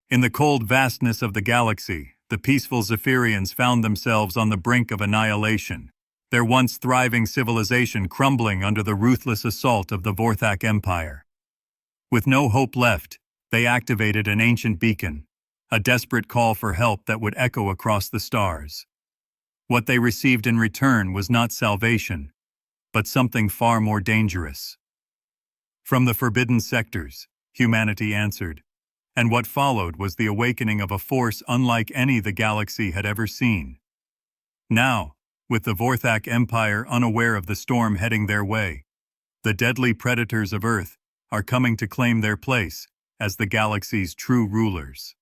In the cold vastness of the galaxy, the peaceful Zephyrians found themselves on the brink of annihilation, their once thriving civilization crumbling under the ruthless assault of the Vorthak Empire. With no hope left, they activated an ancient beacon, a desperate call for help that would echo across the stars. What they received in return was not salvation, but something far more dangerous. From the forbidden sectors, humanity answered, and what followed was the awakening of a force unlike any the galaxy had ever seen. Now, with the Vorthak Empire unaware of the storm heading their way, the deadly predators of Earth are coming to claim their place as the galaxy's true rulers.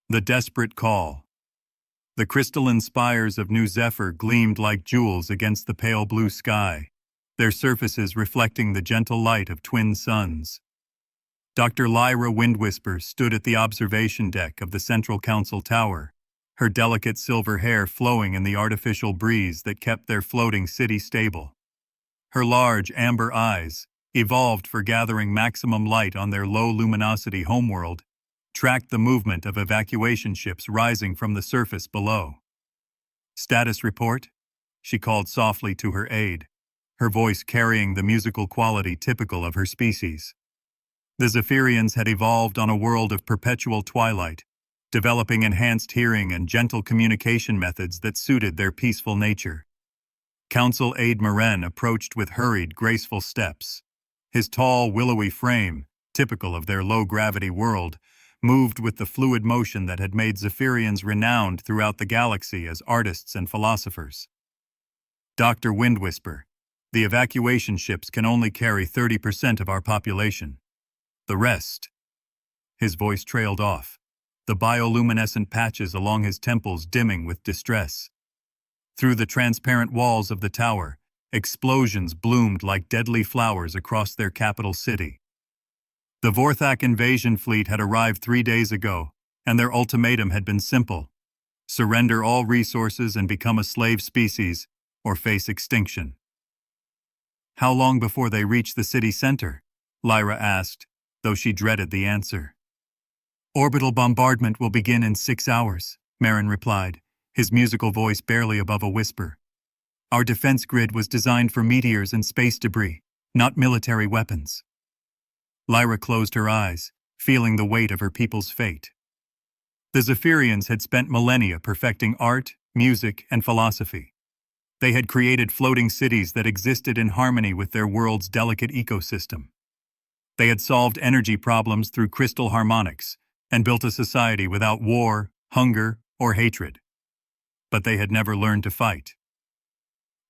The desperate call. The crystalline spires of New Zephyr gleamed like jewels against the pale blue sky, their surfaces reflecting the gentle light of twin suns. Dr. Lyra Windwhisper stood at the observation deck of the Central Council Tower, her delicate silver hair flowing in the artificial breeze that kept their floating city stable. Her large amber eyes, evolved for gathering maximum light on their low-luminosity homeworld, tracked the movement of evacuation ships rising from the surface below. "Status report?" she called softly to her aide, her voice carrying the musical quality typical of her species. The Zephyrians had evolved on a world of perpetual twilight, developing enhanced hearing and gentle communication methods that suited their peaceful nature. Council Aide Meren approached with hurried, graceful steps. His tall, willowy frame, typical of their low-gravity world, moved with the fluid motion that had made Zephyrians renowned throughout the galaxy as artists and philosophers. "Dr. Windwhisper, the evacuation ships can only carry 30% of our population. The rest—" His voice trailed off, the bioluminescent patches along his temples dimming with distress. Through the transparent walls of the tower, explosions bloomed like deadly flowers across their capital city. The Vorthak invasion fleet had arrived 3 days ago, and their ultimatum had been simple: surrender all resources and become a slave species, or face extinction. "How long before they reach the city center?" Lyra asked, though she dreaded the answer. "Orbital bombardment will begin in 6 hours, Meren replied, his musical voice barely above a whisper. "Our defense grid was designed for meteors and space debris, not military weapons." Lyra closed her eyes, feeling the weight of her people's fate. The Zephyrians had spent millennia perfecting art, music, and philosophy. They had created floating cities that existed in harmony with their world's delicate ecosystem. They had solved energy problems through crystal harmonics and built a society without war, hunger, or hatred. But they had never learned to fight.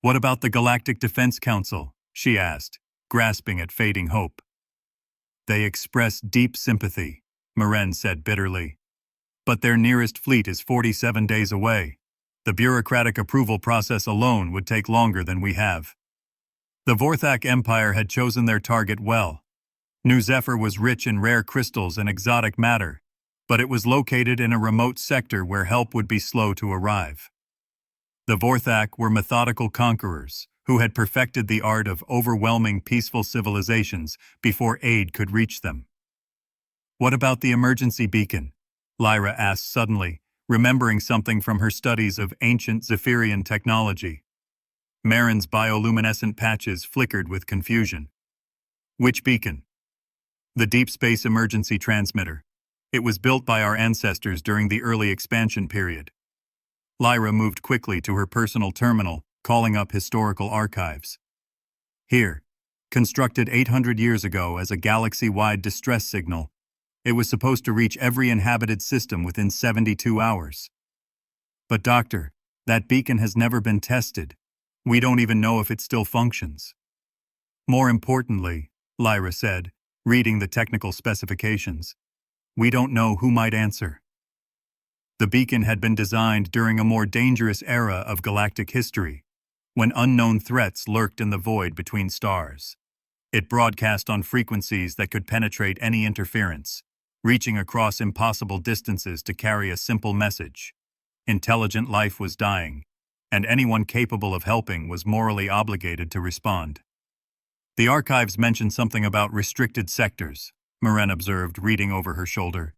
"What about the Galactic Defense Council?" she asked, grasping at fading hope. "They express deep sympathy," Meren said bitterly. "But their nearest fleet is 47 days away. The bureaucratic approval process alone would take longer than we have." The Vorthak Empire had chosen their target well. New Zephyr was rich in rare crystals and exotic matter, but it was located in a remote sector where help would be slow to arrive. The Vorthak were methodical conquerors who had perfected the art of overwhelming peaceful civilizations before aid could reach them. "What about the emergency beacon?" Lyra asked suddenly, remembering something from her studies of ancient Zephyrian technology. Meren's bioluminescent patches flickered with confusion. "Which beacon?" "The Deep Space Emergency Transmitter. It was built by our ancestors during the early expansion period." Lyra moved quickly to her personal terminal, calling up historical archives. "Here, constructed 800 years ago as a galaxy-wide distress signal, it was supposed to reach every inhabited system within 72 hours. But doctor, that beacon has never been tested. We don't even know if it still functions." "More importantly," Lyra said, reading the technical specifications, "we don't know who might answer." The beacon had been designed during a more dangerous era of galactic history, when unknown threats lurked in the void between stars. It broadcast on frequencies that could penetrate any interference, reaching across impossible distances to carry a simple message: intelligent life was dying, and anyone capable of helping was morally obligated to respond. The archives mentioned something about restricted sectors, Maren observed, reading over her shoulder.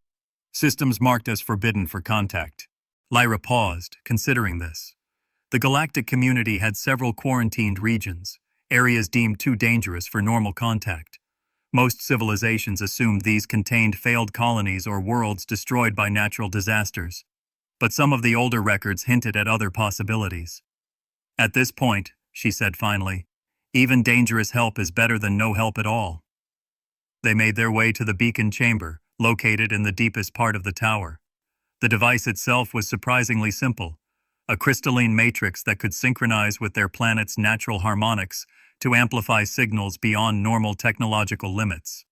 Systems marked as forbidden for contact. Lyra paused, considering this. The galactic community had several quarantined regions, areas deemed too dangerous for normal contact. Most civilizations assumed these contained failed colonies or worlds destroyed by natural disasters, but some of the older records hinted at other possibilities. At this point, she said finally, even dangerous help is better than no help at all. They made their way to the beacon chamber, located in the deepest part of the tower. The device itself was surprisingly simple, a crystalline matrix that could synchronize with their planet's natural harmonics to amplify signals beyond normal technological limits.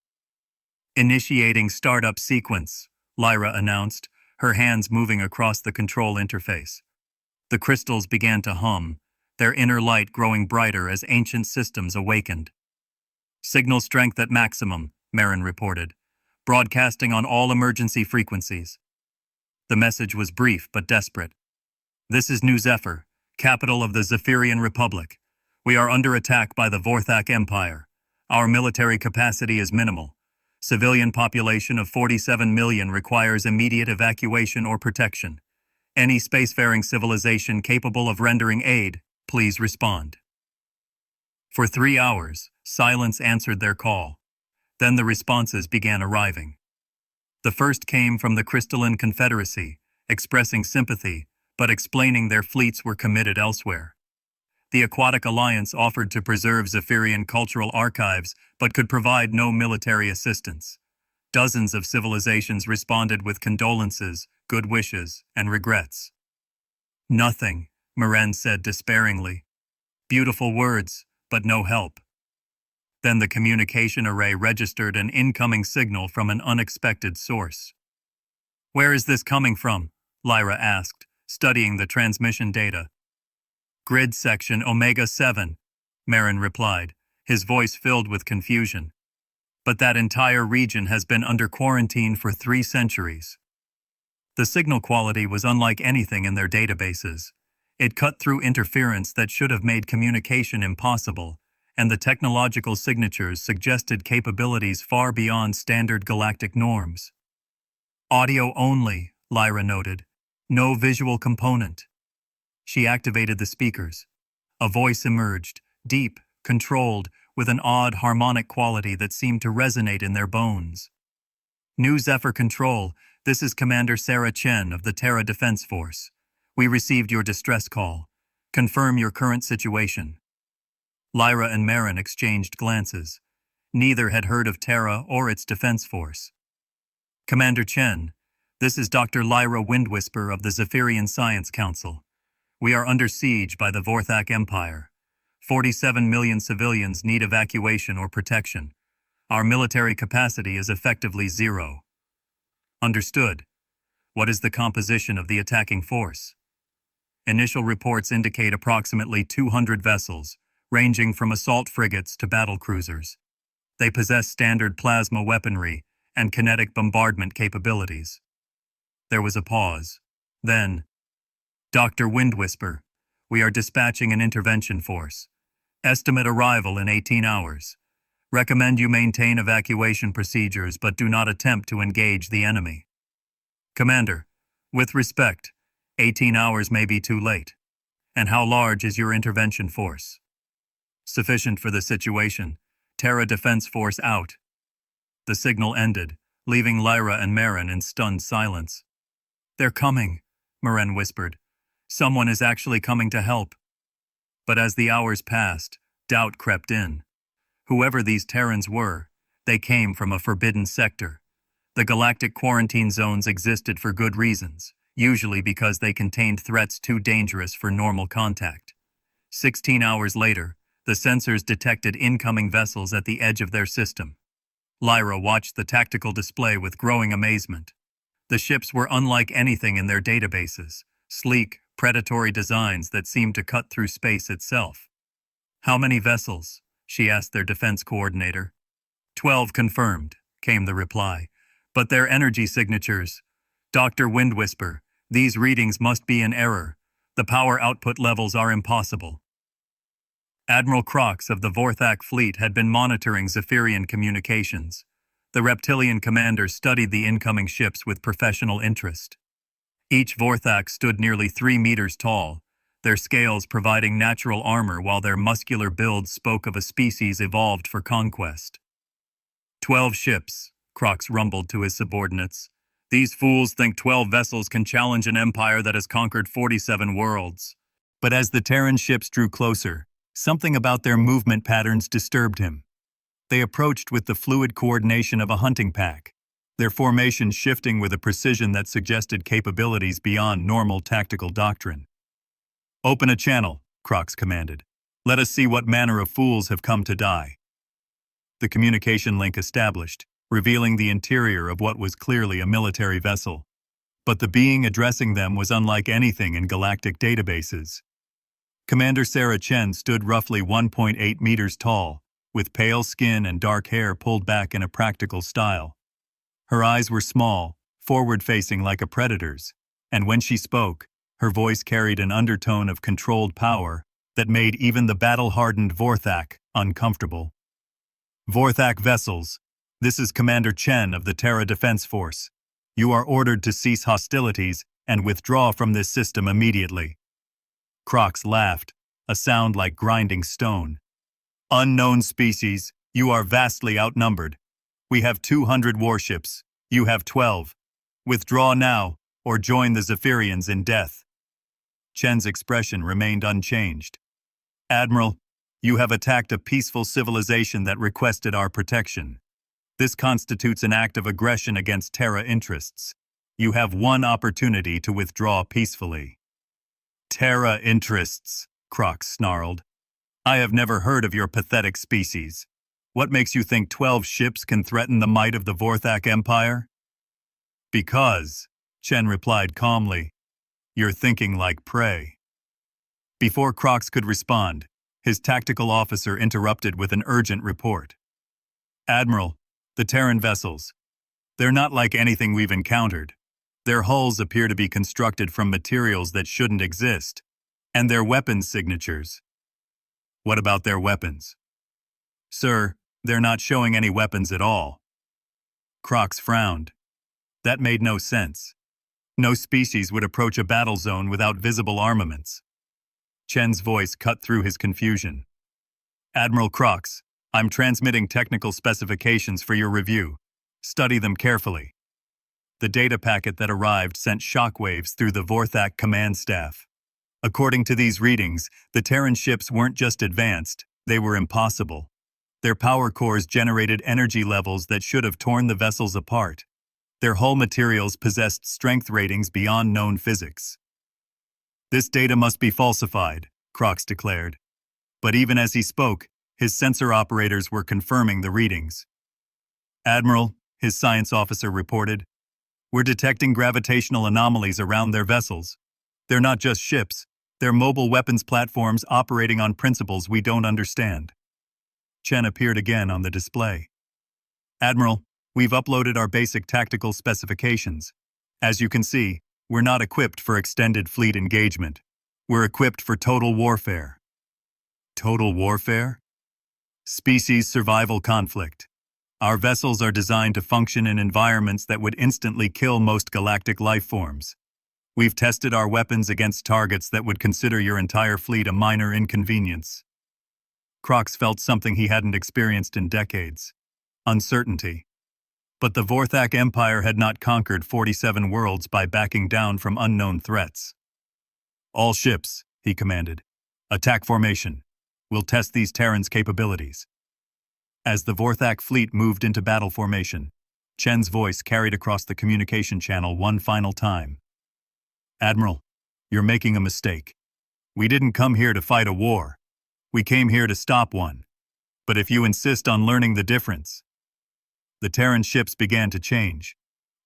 Initiating startup sequence, Lyra announced, her hands moving across the control interface. The crystals began to hum, their inner light growing brighter as ancient systems awakened. Signal strength at maximum, Maren reported, broadcasting on all emergency frequencies. The message was brief but desperate. This is New Zephyr, capital of the Zephyrian Republic. We are under attack by the Vorthak Empire. Our military capacity is minimal. Civilian population of 47 million requires immediate evacuation or protection. Any spacefaring civilization capable of rendering aid, please respond. For 3 hours, silence answered their call. Then the responses began arriving. The first came from the Crystalline Confederacy, expressing sympathy, but explaining their fleets were committed elsewhere. The Aquatic Alliance offered to preserve Zephyrian cultural archives, but could provide no military assistance. Dozens of civilizations responded with condolences, good wishes, and regrets. Nothing, Maren said despairingly. Beautiful words, but no help. Then the communication array registered an incoming signal from an unexpected source. Where is this coming from? Lyra asked, studying the transmission data. Grid section Omega-7, Maren replied, his voice filled with confusion. But that entire region has been under quarantine for 3 centuries. The signal quality was unlike anything in their databases. It cut through interference that should have made communication impossible, and the technological signatures suggested capabilities far beyond standard galactic norms. Audio only, Lyra noted. No visual component. She activated the speakers. A voice emerged, deep, controlled, with an odd harmonic quality that seemed to resonate in their bones. New Zephyr Control, this is Commander Sarah Chen of the Terra Defense Force. We received your distress call. Confirm your current situation. Lyra and Maren exchanged glances. Neither had heard of Terra or its defense force. Commander Chen, this is Dr. Lyra Windwhisper of the Zephyrian Science Council. We are under siege by the Vorthak Empire. 47 million civilians need evacuation or protection. Our military capacity is effectively 0. Understood. What is the composition of the attacking force? Initial reports indicate approximately 200 vessels, ranging from assault frigates to battle cruisers. They possess standard plasma weaponry and kinetic bombardment capabilities. There was a pause. Then, Dr. Windwhisper, we are dispatching an intervention force. Estimate arrival in 18 hours. Recommend you maintain evacuation procedures but do not attempt to engage the enemy. Commander, with respect, 18 hours may be too late. And how large is your intervention force? Sufficient for the situation. Terra Defense Force out. The signal ended, leaving Lyra and Maren in stunned silence. They're coming, Maren whispered. Someone is actually coming to help. But as the hours passed, doubt crept in. Whoever these Terrans were, they came from a forbidden sector. The galactic quarantine zones existed for good reasons, usually because they contained threats too dangerous for normal contact. 16 hours later, the sensors detected incoming vessels at the edge of their system. Lyra watched the tactical display with growing amazement. The ships were unlike anything in their databases, sleek, predatory designs that seemed to cut through space itself. How many vessels? She asked their defense coordinator. 12 confirmed, came the reply. But their energy signatures. Dr. Windwhisper, these readings must be in error. The power output levels are impossible. Admiral Crox of the Vorthak fleet had been monitoring Zephyrian communications. The reptilian commander studied the incoming ships with professional interest. Each Vorthak stood nearly 3 meters tall, their scales providing natural armor while their muscular build spoke of a species evolved for conquest. 12 ships, Crox rumbled to his subordinates. These fools think 12 vessels can challenge an empire that has conquered 47 worlds. But as the Terran ships drew closer, something about their movement patterns disturbed him. They approached with the fluid coordination of a hunting pack, their formation shifting with a precision that suggested capabilities beyond normal tactical doctrine. "Open a channel," Crox commanded. "Let us see what manner of fools have come to die." The communication link established, revealing the interior of what was clearly a military vessel. But the being addressing them was unlike anything in galactic databases. Commander Sarah Chen stood roughly 1.8 meters tall, with pale skin and dark hair pulled back in a practical style. Her eyes were small, forward-facing like a predator's, and when she spoke, her voice carried an undertone of controlled power that made even the battle-hardened Vorthak uncomfortable. "Vorthak vessels, this is Commander Chen of the Terra Defense Force. You are ordered to cease hostilities and withdraw from this system immediately." Crox laughed, a sound like grinding stone. "Unknown species, you are vastly outnumbered. We have 200 warships, you have 12. Withdraw now, or join the Zephyrians in death." Chen's expression remained unchanged. "Admiral, you have attacked a peaceful civilization that requested our protection. This constitutes an act of aggression against Terra interests. You have one opportunity to withdraw peacefully." "Terra interests," Crox snarled. "I have never heard of your pathetic species. What makes you think 12 ships can threaten the might of the Vorthak Empire?" "Because," Chen replied calmly, "you're thinking like prey." Before Crox could respond, his tactical officer interrupted with an urgent report. "Admiral, the Terran vessels. They're not like anything we've encountered. Their hulls appear to be constructed from materials that shouldn't exist, and their weapons signatures." "What about their weapons?" "Sir, they're not showing any weapons at all." Crox frowned. That made no sense. No species would approach a battle zone without visible armaments. Chen's voice cut through his confusion. "Admiral Crox, I'm transmitting technical specifications for your review. Study them carefully." The data packet that arrived sent shockwaves through the Vorthak command staff. According to these readings, the Terran ships weren't just advanced, they were impossible. Their power cores generated energy levels that should have torn the vessels apart. Their hull materials possessed strength ratings beyond known physics. "This data must be falsified," Crox declared. But even as he spoke, his sensor operators were confirming the readings. "Admiral," his science officer reported, "we're detecting gravitational anomalies around their vessels. They're not just ships, they're mobile weapons platforms operating on principles we don't understand." Chen appeared again on the display. "Admiral, we've uploaded our basic tactical specifications. As you can see, we're not equipped for extended fleet engagement. We're equipped for total warfare." "Total warfare?" "Species survival conflict. Our vessels are designed to function in environments that would instantly kill most galactic life forms. We've tested our weapons against targets that would consider your entire fleet a minor inconvenience." Crox felt something he hadn't experienced in decades: uncertainty. But the Vorthak Empire had not conquered 47 worlds by backing down from unknown threats. "All ships," he commanded. "Attack formation. We'll test these Terrans' capabilities." As the Vorthak fleet moved into battle formation, Chen's voice carried across the communication channel one final time. "Admiral, you're making a mistake. We didn't come here to fight a war. We came here to stop one. But if you insist on learning the difference..." The Terran ships began to change.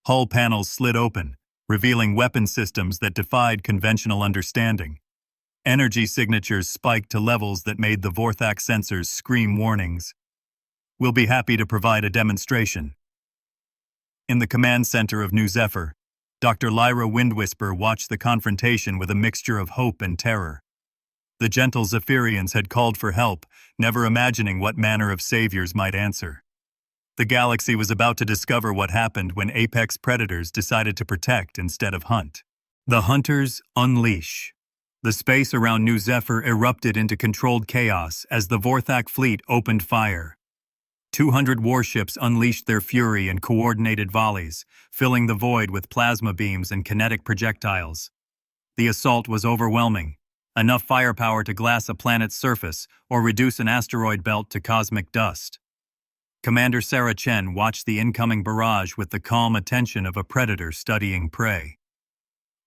Hull panels slid open, revealing weapon systems that defied conventional understanding. Energy signatures spiked to levels that made the Vorthak sensors scream warnings. "We'll be happy to provide a demonstration." In the command center of New Zephyr, Dr. Lyra Windwhisper watched the confrontation with a mixture of hope and terror. The gentle Zephyrians had called for help, never imagining what manner of saviors might answer. The galaxy was about to discover what happened when apex predators decided to protect instead of hunt. The hunters unleash. The space around New Zephyr erupted into controlled chaos as the Vorthak fleet opened fire. 200 warships unleashed their fury in coordinated volleys, filling the void with plasma beams and kinetic projectiles. The assault was overwhelming, enough firepower to glass a planet's surface or reduce an asteroid belt to cosmic dust. Commander Sarah Chen watched the incoming barrage with the calm attention of a predator studying prey.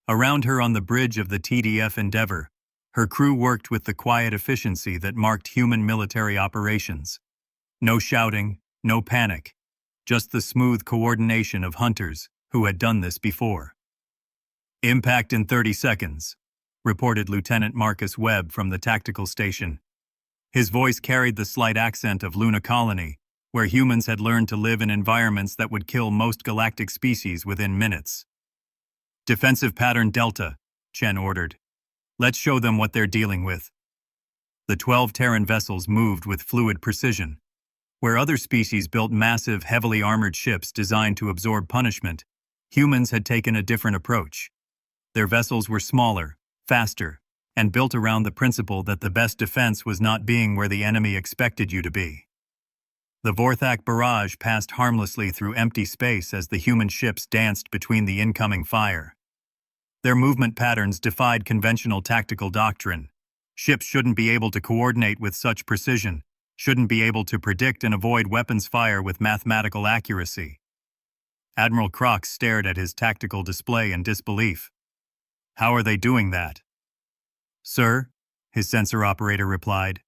Around her on the bridge of the TDF Endeavour, her crew worked with the quiet efficiency that marked human military operations. No shouting, no panic, just the smooth coordination of hunters who had done this before. "Impact in 30 seconds, reported Lieutenant Marcus Webb from the tactical station. His voice carried the slight accent of Luna Colony, where humans had learned to live in environments that would kill most galactic species within minutes. "Defensive pattern Delta," Chen ordered. "Let's show them what they're dealing with." The 12 Terran vessels moved with fluid precision. Where other species built massive, heavily armored ships designed to absorb punishment, humans had taken a different approach. Their vessels were smaller, faster, and built around the principle that the best defense was not being where the enemy expected you to be. The Vorthak barrage passed harmlessly through empty space as the human ships danced between the incoming fire. Their movement patterns defied conventional tactical doctrine. Ships shouldn't be able to coordinate with such precision, shouldn't be able to predict and avoid weapons fire with mathematical accuracy. Admiral Crox stared at his tactical display in disbelief. "How are they doing that?" "Sir," his sensor operator replied,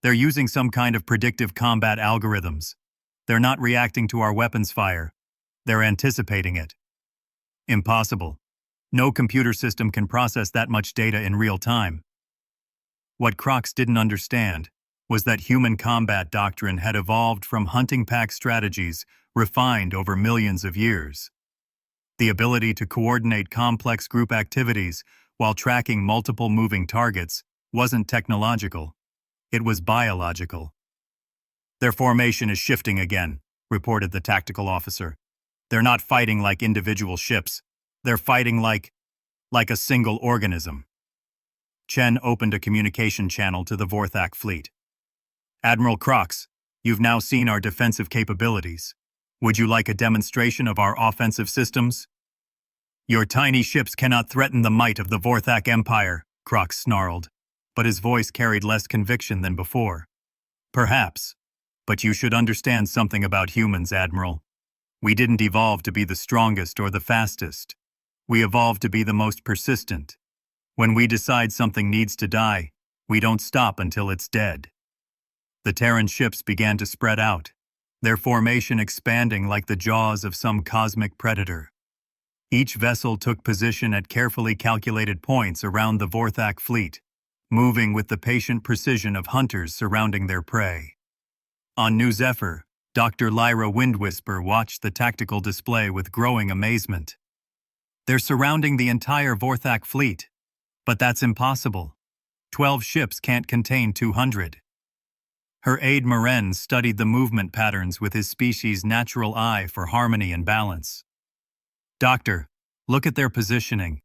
"they're using some kind of predictive combat algorithms. They're not reacting to our weapons fire. They're anticipating it." "Impossible. No computer system can process that much data in real time." What Crox didn't understand was that human combat doctrine had evolved from hunting pack strategies refined over millions of years. The ability to coordinate complex group activities while tracking multiple moving targets wasn't technological. It was biological. "Their formation is shifting again," reported the tactical officer. "They're not fighting like individual ships. They're fighting like a single organism." Chen opened a communication channel to the Vorthak fleet. "Admiral Crox, you've now seen our defensive capabilities. Would you like a demonstration of our offensive systems?" "Your tiny ships cannot threaten the might of the Vorthak Empire," Crox snarled, but his voice carried less conviction than before. "Perhaps, but you should understand something about humans, Admiral. We didn't evolve to be the strongest or the fastest. We evolved to be the most persistent. When we decide something needs to die, we don't stop until it's dead." The Terran ships began to spread out, their formation expanding like the jaws of some cosmic predator. Each vessel took position at carefully calculated points around the Vorthak fleet, moving with the patient precision of hunters surrounding their prey. On New Zephyr, Dr. Lyra Windwhisper watched the tactical display with growing amazement. "They're surrounding the entire Vorthak fleet. But that's impossible. 12 ships can't contain 200. Her aide Maren studied the movement patterns with his species' natural eye for harmony and balance. "Doctor, look at their positioning.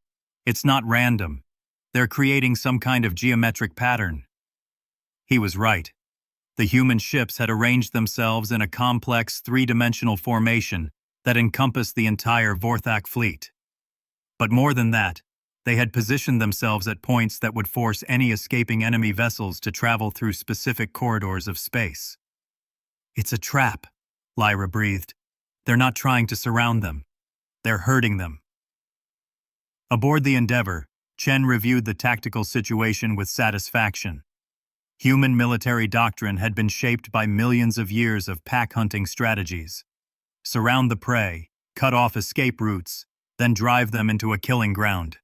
It's not random. They're creating some kind of geometric pattern." He was right. The human ships had arranged themselves in a complex three-dimensional formation that encompassed the entire Vorthak fleet. But more than that, they had positioned themselves at points that would force any escaping enemy vessels to travel through specific corridors of space. "It's a trap," Lyra breathed. "They're not trying to surround them. They're hurting them." Aboard the Endeavour, Chen reviewed the tactical situation with satisfaction. Human military doctrine had been shaped by millions of years of pack-hunting strategies. Surround the prey, cut off escape routes, then drive them into a killing ground.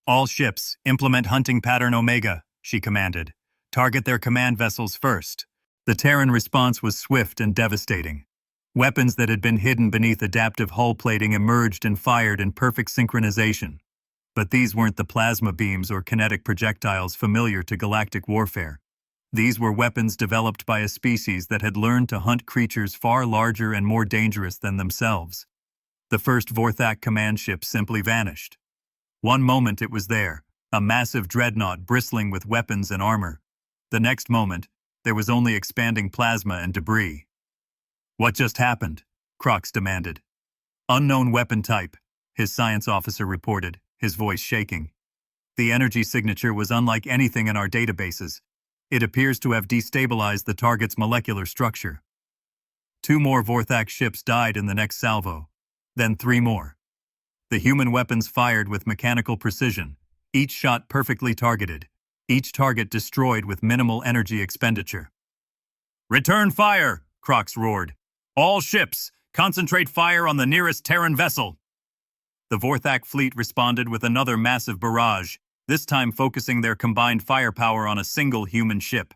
"All ships, implement hunting pattern Omega," she commanded. "Target their command vessels first." The Terran response was swift and devastating. Weapons that had been hidden beneath adaptive hull plating emerged and fired in perfect synchronization. But these weren't the plasma beams or kinetic projectiles familiar to galactic warfare. These were weapons developed by a species that had learned to hunt creatures far larger and more dangerous than themselves. The first Vorthak command ship simply vanished. One moment it was there, a massive dreadnought bristling with weapons and armor. The next moment, there was only expanding plasma and debris. "What just happened?" Crox demanded. "Unknown weapon type," his science officer reported, his voice shaking. "The energy signature was unlike anything in our databases. It appears to have destabilized the target's molecular structure." 2 more Vorthak ships died in the next salvo, then 3 more. The human weapons fired with mechanical precision, each shot perfectly targeted, each target destroyed with minimal energy expenditure. "Return fire!" Crox roared. "All ships, concentrate fire on the nearest Terran vessel!" The Vorthak fleet responded with another massive barrage, this time focusing their combined firepower on a single human ship.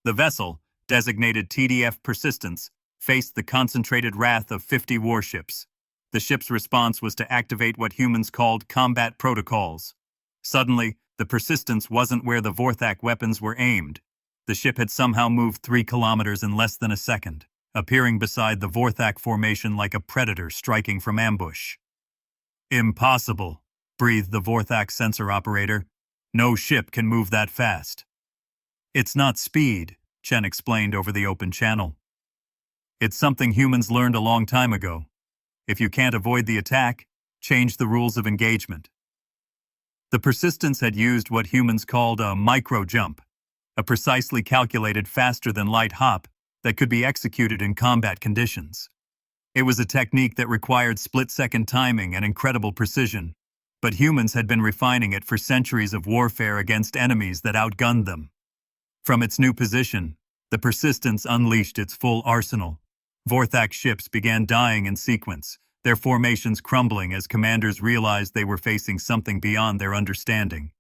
The vessel, designated TDF Persistence, faced the concentrated wrath of 50 warships. The ship's response was to activate what humans called combat protocols. Suddenly, the Persistence wasn't where the Vorthak weapons were aimed. The ship had somehow moved 3 kilometers in less than a second, appearing beside the Vorthak formation like a predator striking from ambush. "Impossible," breathed the Vorthak sensor operator. "No ship can move that fast." "It's not speed," Chen explained over the open channel. "It's something humans learned a long time ago. If you can't avoid the attack, change the rules of engagement." The Persistence had used what humans called a micro-jump, a precisely calculated faster-than-light hop that could be executed in combat conditions. It was a technique that required split-second timing and incredible precision, but humans had been refining it for centuries of warfare against enemies that outgunned them. From its new position, the Persistence unleashed its full arsenal. Vorthak ships began dying in sequence, their formations crumbling as commanders realized they were facing something beyond their understanding.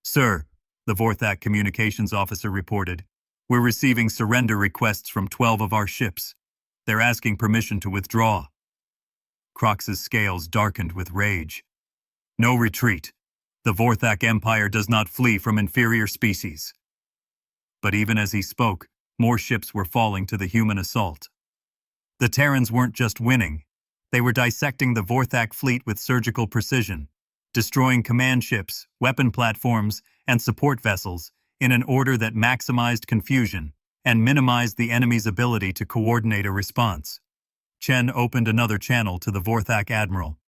"Sir," the Vorthak communications officer reported, "we're receiving surrender requests from 12 of our ships. They're asking permission to withdraw." Crox's scales darkened with rage. "No retreat. The Vorthak Empire does not flee from inferior species." But even as he spoke, more ships were falling to the human assault. The Terrans weren't just winning. They were dissecting the Vorthak fleet with surgical precision, destroying command ships, weapon platforms, and support vessels in an order that maximized confusion and minimized the enemy's ability to coordinate a response. Chen opened another channel to the Vorthak admiral.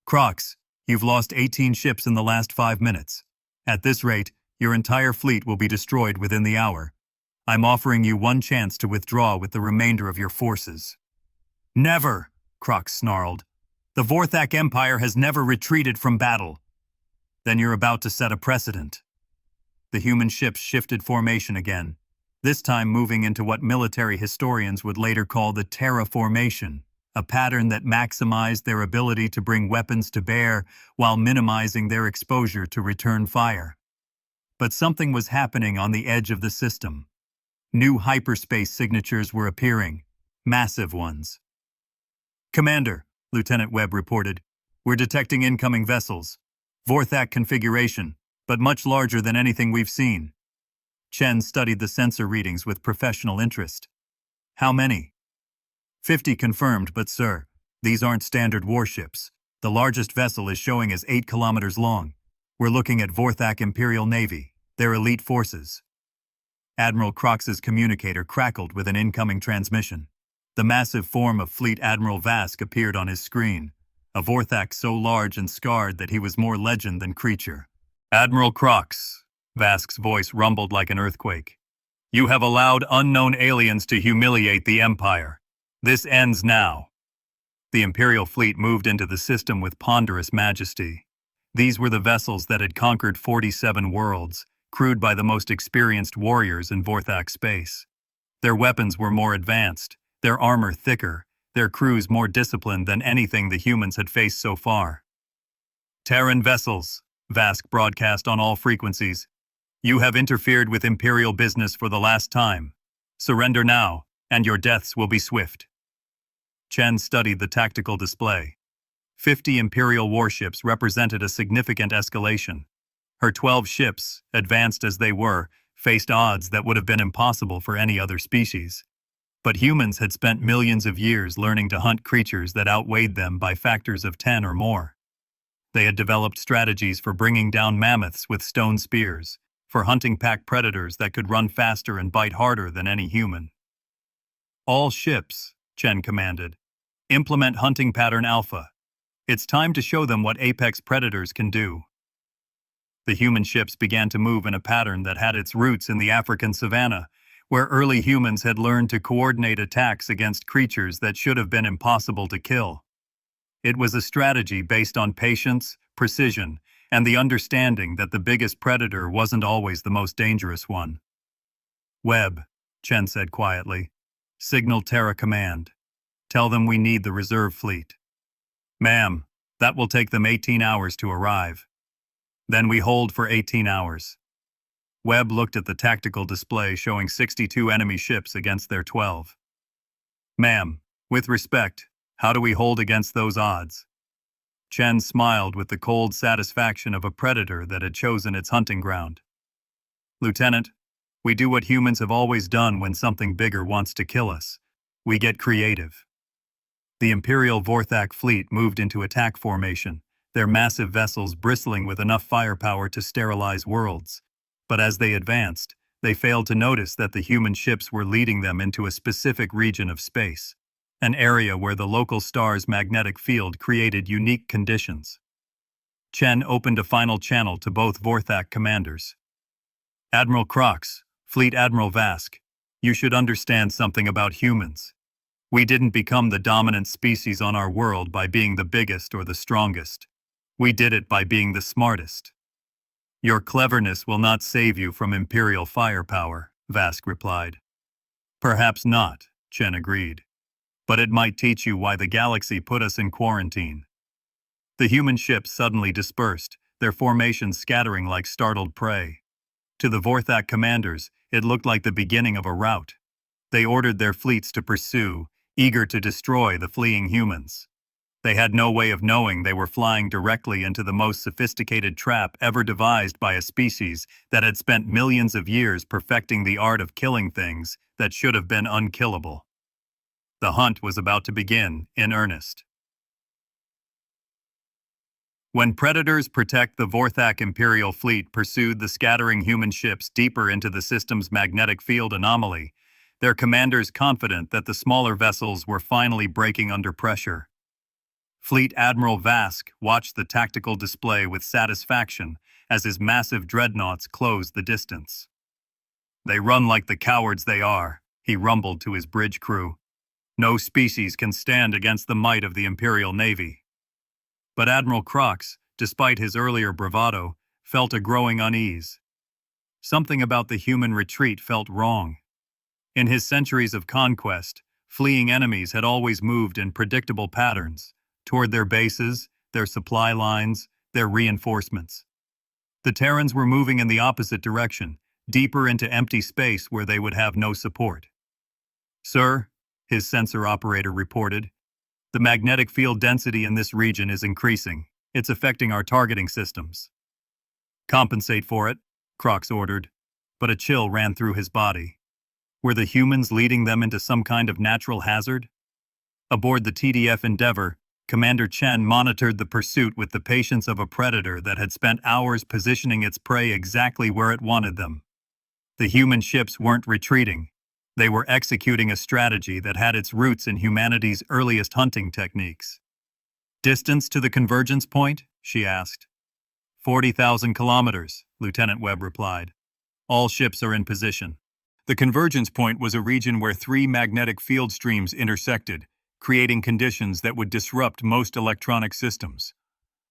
"Crox, you've lost 18 ships in the last 5 minutes. At this rate, your entire fleet will be destroyed within the hour. I'm offering you one chance to withdraw with the remainder of your forces." "Never!" Crox snarled. "The Vorthak Empire has never retreated from battle." "Then you're about to set a precedent." The human ships shifted formation again, this time moving into what military historians would later call the Terra formation, a pattern that maximized their ability to bring weapons to bear while minimizing their exposure to return fire. But something was happening on the edge of the system. New hyperspace signatures were appearing, massive ones. "Commander," Lieutenant Webb reported, "we're detecting incoming vessels. Vorthak configuration, but much larger than anything we've seen." Chen studied the sensor readings with professional interest. "How many?" 50 confirmed, but sir, these aren't standard warships. The largest vessel is showing as 8 kilometers long. We're looking at Vorthak Imperial Navy, their elite forces." Admiral Crox's communicator crackled with an incoming transmission. The massive form of Fleet Admiral Vask appeared on his screen, a Vorthak so large and scarred that he was more legend than creature. "Admiral Crox," Vask's voice rumbled like an earthquake. "You have allowed unknown aliens to humiliate the Empire. This ends now." The Imperial fleet moved into the system with ponderous majesty. These were the vessels that had conquered 47 worlds, crewed by the most experienced warriors in Vorthak space. Their weapons were more advanced, their armor thicker, their crews more disciplined than anything the humans had faced so far. "Terran vessels," Vask broadcast on all frequencies. "You have interfered with Imperial business for the last time. Surrender now, and your deaths will be swift." Chen studied the tactical display. 50 Imperial warships represented a significant escalation. Her 12 ships, advanced as they were, faced odds that would have been impossible for any other species. But humans had spent millions of years learning to hunt creatures that outweighed them by factors of 10 or more. They had developed strategies for bringing down mammoths with stone spears, for hunting pack predators that could run faster and bite harder than any human. All ships, Chen commanded, implement hunting pattern Alpha. It's time to show them what apex predators can do. The human ships began to move in a pattern that had its roots in the African savanna, where early humans had learned to coordinate attacks against creatures that should have been impossible to kill. It was a strategy based on patience, precision, and the understanding that the biggest predator wasn't always the most dangerous one. Webb, Chen said quietly, signal Terra Command. Tell them we need the reserve fleet. Ma'am, that will take them 18 hours to arrive. Then we hold for 18 hours. Webb looked at the tactical display showing 62 enemy ships against their 12. Ma'am, with respect, how do we hold against those odds? Chen smiled with the cold satisfaction of a predator that had chosen its hunting ground. Lieutenant, we do what humans have always done when something bigger wants to kill us. We get creative. The Imperial Vorthak fleet moved into attack formation, their massive vessels bristling with enough firepower to sterilize worlds. But as they advanced, they failed to notice that the human ships were leading them into a specific region of space, an area where the local star's magnetic field created unique conditions. Chen opened a final channel to both Vorthak commanders. Admiral Crox, Fleet Admiral Vask, you should understand something about humans. We didn't become the dominant species on our world by being the biggest or the strongest. We did it by being the smartest. Your cleverness will not save you from Imperial firepower, Vask replied. Perhaps not, Chen agreed. But it might teach you why the galaxy put us in quarantine. The human ships suddenly dispersed, their formations scattering like startled prey. To the Vorthak commanders, it looked like the beginning of a rout. They ordered their fleets to pursue, eager to destroy the fleeing humans. They had no way of knowing they were flying directly into the most sophisticated trap ever devised by a species that had spent millions of years perfecting the art of killing things that should have been unkillable. The hunt was about to begin in earnest. When predators protect the Vorthak Imperial fleet pursued the scattering human ships deeper into the system's magnetic field anomaly, their commanders confident that the smaller vessels were finally breaking under pressure. Fleet Admiral Vask watched the tactical display with satisfaction as his massive dreadnoughts closed the distance. They run like the cowards they are, he rumbled to his bridge crew. No species can stand against the might of the Imperial Navy. But Admiral Crox, despite his earlier bravado, felt a growing unease. Something about the human retreat felt wrong. In his centuries of conquest, fleeing enemies had always moved in predictable patterns, toward their bases, their supply lines, their reinforcements. The Terrans were moving in the opposite direction, deeper into empty space where they would have no support. Sir, his sensor operator reported, the magnetic field density in this region is increasing. It's affecting our targeting systems. Compensate for it, Crox ordered, but a chill ran through his body. Were the humans leading them into some kind of natural hazard? Aboard the TDF Endeavour, Commander Chen monitored the pursuit with the patience of a predator that had spent hours positioning its prey exactly where it wanted them. The human ships weren't retreating. They were executing a strategy that had its roots in humanity's earliest hunting techniques. Distance to the convergence point? She asked. 40,000 kilometers, Lieutenant Webb replied. All ships are in position. The convergence point was a region where 3 magnetic field streams intersected, creating conditions that would disrupt most electronic systems.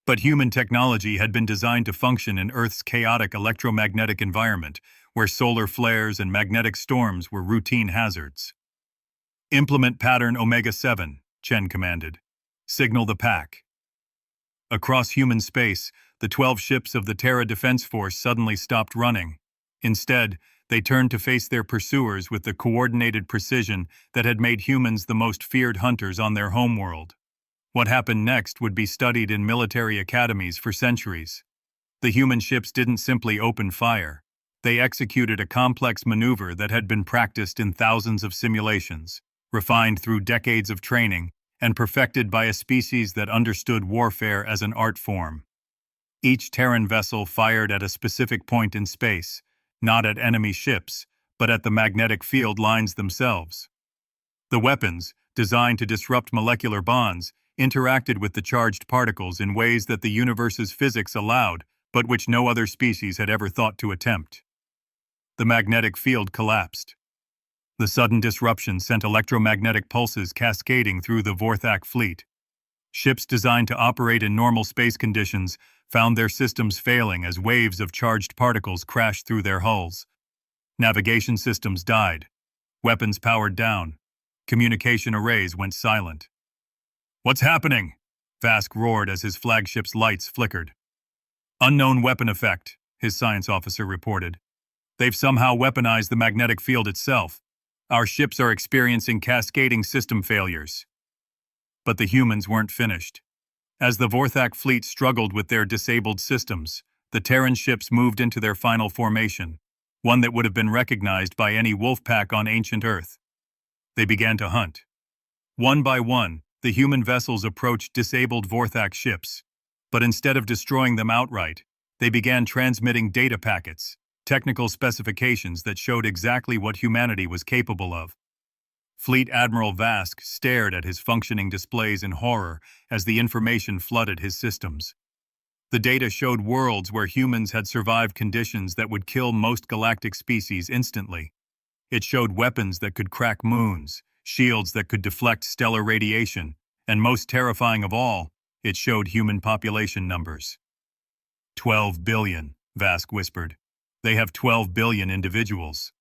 But human technology had been designed to function in Earth's chaotic electromagnetic environment, where solar flares and magnetic storms were routine hazards. Implement pattern Omega-7, Chen commanded. Signal the pack. Across human space, the 12 ships of the Terra Defense Force suddenly stopped running. Instead, they turned to face their pursuers with the coordinated precision that had made humans the most feared hunters on their homeworld. What happened next would be studied in military academies for centuries. The human ships didn't simply open fire. They executed a complex maneuver that had been practiced in thousands of simulations, refined through decades of training, and perfected by a species that understood warfare as an art form. Each Terran vessel fired at a specific point in space, not at enemy ships, but at the magnetic field lines themselves. The weapons, designed to disrupt molecular bonds, interacted with the charged particles in ways that the universe's physics allowed, but which no other species had ever thought to attempt. The magnetic field collapsed. The sudden disruption sent electromagnetic pulses cascading through the Vorthak fleet. Ships designed to operate in normal space conditions found their systems failing as waves of charged particles crashed through their hulls. Navigation systems died. Weapons powered down. Communication arrays went silent. "What's happening?" Vask roared as his flagship's lights flickered. "Unknown weapon effect," his science officer reported. "They've somehow weaponized the magnetic field itself. Our ships are experiencing cascading system failures." But the humans weren't finished. As the Vorthak fleet struggled with their disabled systems, the Terran ships moved into their final formation, one that would have been recognized by any wolf pack on ancient Earth. They began to hunt. One by one, the human vessels approached disabled Vorthak ships, but instead of destroying them outright, they began transmitting data packets, technical specifications that showed exactly what humanity was capable of. Fleet Admiral Vask stared at his functioning displays in horror as the information flooded his systems. The data showed worlds where humans had survived conditions that would kill most galactic species instantly. It showed weapons that could crack moons, shields that could deflect stellar radiation, and most terrifying of all, it showed human population numbers. 12 billion, Vask whispered. They have 12 billion individuals.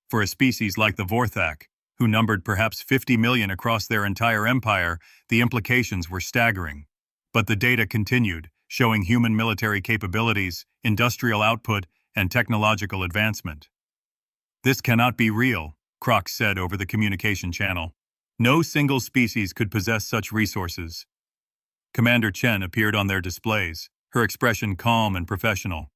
For a species like the Vorthak, who numbered perhaps 50 million across their entire empire, the implications were staggering. But the data continued, showing human military capabilities, industrial output, and technological advancement. "This cannot be real," Crox said over the communication channel. "No single species could possess such resources." Commander Chen appeared on their displays, her expression calm and professional.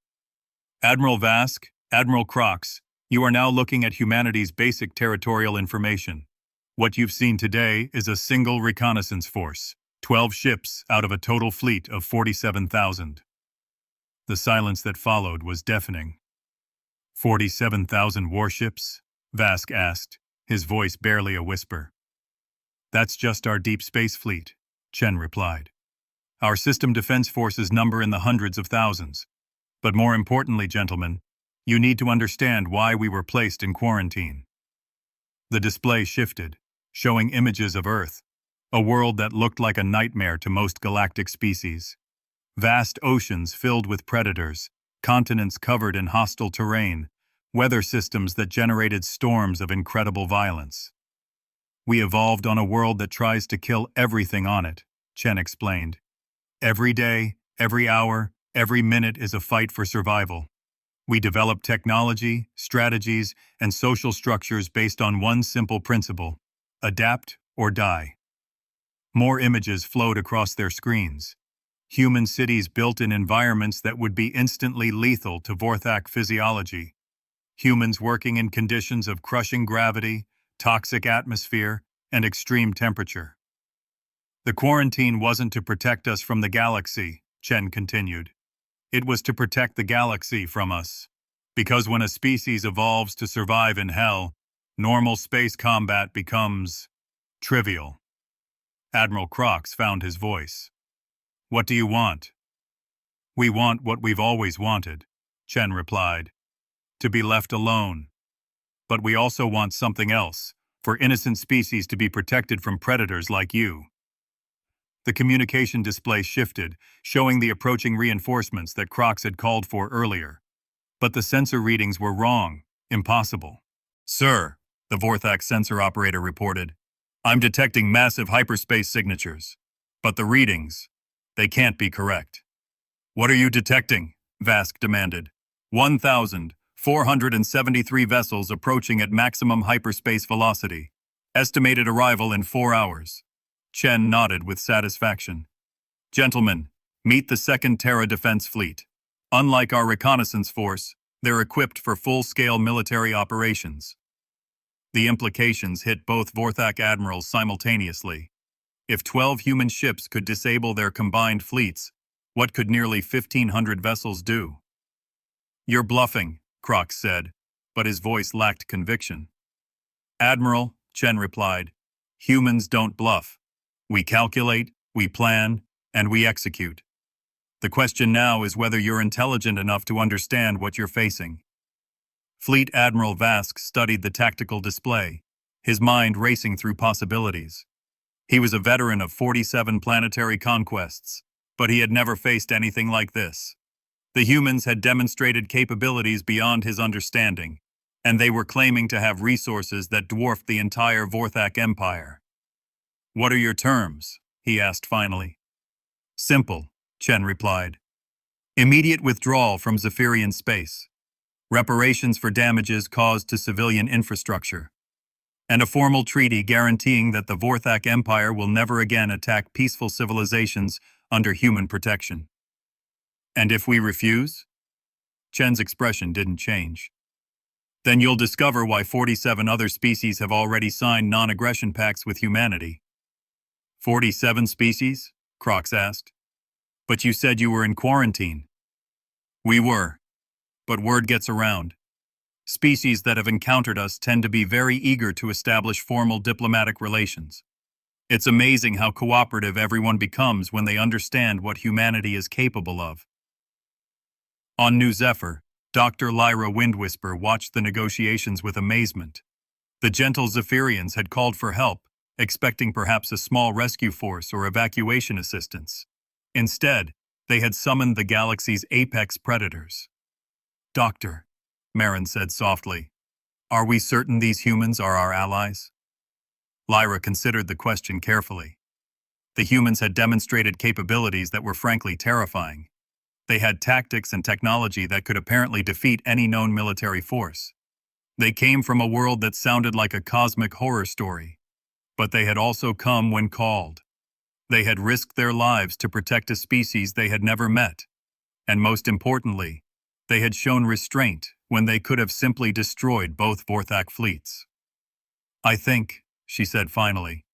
"Admiral Vask, Admiral Crox, you are now looking at humanity's basic territorial information. What you've seen today is a single reconnaissance force, 12 ships out of a total fleet of 47,000. The silence that followed was deafening. 47,000 warships? Vask asked, his voice barely a whisper. "That's just our deep space fleet," Chen replied. "Our system defense forces number in the hundreds of thousands. But more importantly, gentlemen, you need to understand why we were placed in quarantine." The display shifted, showing images of Earth, a world that looked like a nightmare to most galactic species. Vast oceans filled with predators, continents covered in hostile terrain, weather systems that generated storms of incredible violence. "We evolved on a world that tries to kill everything on it," Chen explained. "Every day, every hour, every minute is a fight for survival. We develop technology, strategies, and social structures based on one simple principle: adapt or die." More images flowed across their screens. Human cities built in environments that would be instantly lethal to Vorthak physiology. Humans working in conditions of crushing gravity, toxic atmosphere, and extreme temperature. "The quarantine wasn't to protect us from the galaxy," Chen continued. "It was to protect the galaxy from us. Because when a species evolves to survive in hell, normal space combat becomes trivial." Admiral Crox found his voice. "What do you want?" "We want what we've always wanted," Chen replied. "To be left alone. But we also want something else, for innocent species to be protected from predators like you." The communication display shifted, showing the approaching reinforcements that Crox had called for earlier. But the sensor readings were wrong, impossible. "Sir," the Vorthak sensor operator reported, "I'm detecting massive hyperspace signatures. But the readings, they can't be correct." "What are you detecting?" Vask demanded. 1,473 vessels approaching at maximum hyperspace velocity. Estimated arrival in 4 hours. Chen nodded with satisfaction. "Gentlemen, meet the 2nd Terra Defense Fleet. Unlike our reconnaissance force, They're equipped for full-scale military operations. The implications hit both Vorthak admirals simultaneously. If 12 human ships could disable their combined fleets, what could nearly 1,500 vessels do? "You're bluffing," Crox said, but his voice lacked conviction. "Admiral," Chen replied, "humans don't bluff. We calculate, we plan, and we execute. The question now is whether you're intelligent enough to understand what you're facing." Fleet Admiral Vask studied the tactical display, his mind racing through possibilities. He was a veteran of 47 planetary conquests, but he had never faced anything like this. The humans had demonstrated capabilities beyond his understanding, and they were claiming to have resources that dwarfed the entire Vorthak Empire. "What are your terms?" he asked finally. "Simple," Chen replied. "Immediate withdrawal from Zephyrian space, reparations for damages caused to civilian infrastructure, and a formal treaty guaranteeing that the Vorthak Empire will never again attack peaceful civilizations under human protection." "And if we refuse?" Chen's expression didn't change. "Then you'll discover why 47 other species have already signed non-aggression pacts with humanity." 47 species? Crox asked. "But you said you were in quarantine." "We were. But word gets around. Species that have encountered us tend to be very eager to establish formal diplomatic relations. It's amazing how cooperative everyone becomes when they understand what humanity is capable of." On New Zephyr, Dr. Lyra Windwhisper watched the negotiations with amazement. The gentle Zephyrians had called for help, expecting perhaps a small rescue force or evacuation assistance. Instead, they had summoned the galaxy's apex predators. "Doctor," Marin said softly, "are we certain these humans are our allies?" Lyra considered the question carefully. The humans had demonstrated capabilities that were frankly terrifying. They had tactics and technology that could apparently defeat any known military force. They came from a world that sounded like a cosmic horror story. But they had also come when called. They had risked their lives to protect a species they had never met. And most importantly, they had shown restraint when they could have simply destroyed both Vorthak fleets. "I think," she said finally,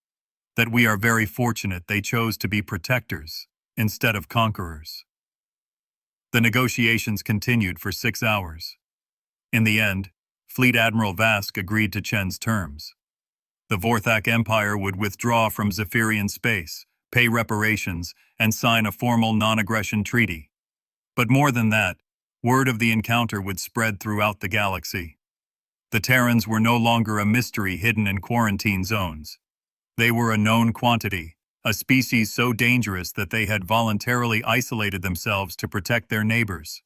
"that we are very fortunate they chose to be protectors instead of conquerors." The negotiations continued for 6 hours. In the end, Fleet Admiral Vask agreed to Chen's terms. The Vorthak Empire would withdraw from Zephyrian space, pay reparations, and sign a formal non-aggression treaty. But more than that, word of the encounter would spread throughout the galaxy. The Terrans were no longer a mystery hidden in quarantine zones. They were a known quantity, a species so dangerous that they had voluntarily isolated themselves to protect their neighbors.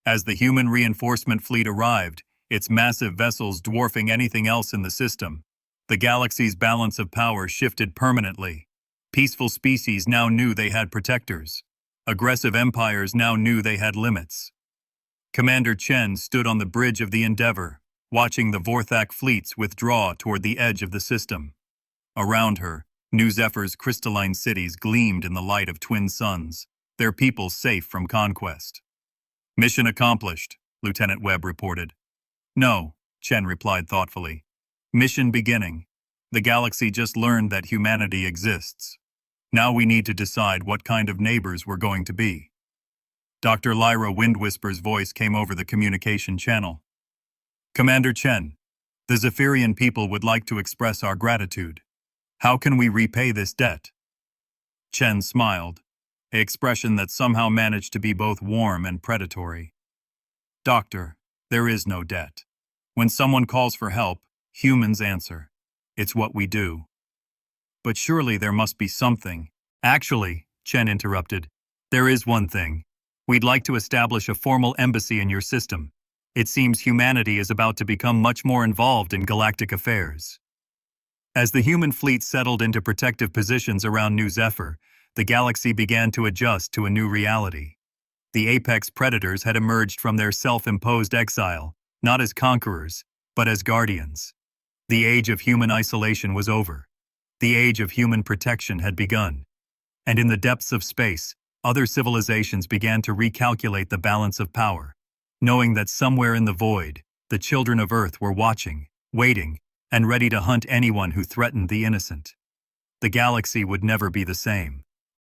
As the human reinforcement fleet arrived, its massive vessels dwarfing anything else in the system, the galaxy's balance of power shifted permanently. Peaceful species now knew they had protectors. Aggressive empires now knew they had limits. Commander Chen stood on the bridge of the Endeavor, watching the Vorthak fleets withdraw toward the edge of the system. Around her, New Zephyr's crystalline cities gleamed in the light of twin suns, their people safe from conquest. "Mission accomplished," Lieutenant Webb reported. "No," Chen replied thoughtfully. "Mission beginning. The galaxy just learned that humanity exists. Now we need to decide what kind of neighbors we're going to be." Dr. Lyra Windwhisper's voice came over the communication channel. "Commander Chen, the Zephyrian people would like to express our gratitude. How can we repay this debt?" Chen smiled, an expression that somehow managed to be both warm and predatory. "Doctor, there is no debt. When someone calls for help, humans answer. It's what we do." "But surely there must be something." "Actually," Chen interrupted, "there is one thing. We'd like to establish a formal embassy in your system. It seems humanity is about to become much more involved in galactic affairs." As the human fleet settled into protective positions around New Zephyr, the galaxy began to adjust to a new reality. The apex predators had emerged from their self-imposed exile, not as conquerors, but as guardians. The age of human isolation was over. The age of human protection had begun. And in the depths of space, other civilizations began to recalculate the balance of power. knowing that somewhere in the void, the children of Earth were watching, waiting, and ready to hunt anyone who threatened the innocent. The galaxy would never be the same.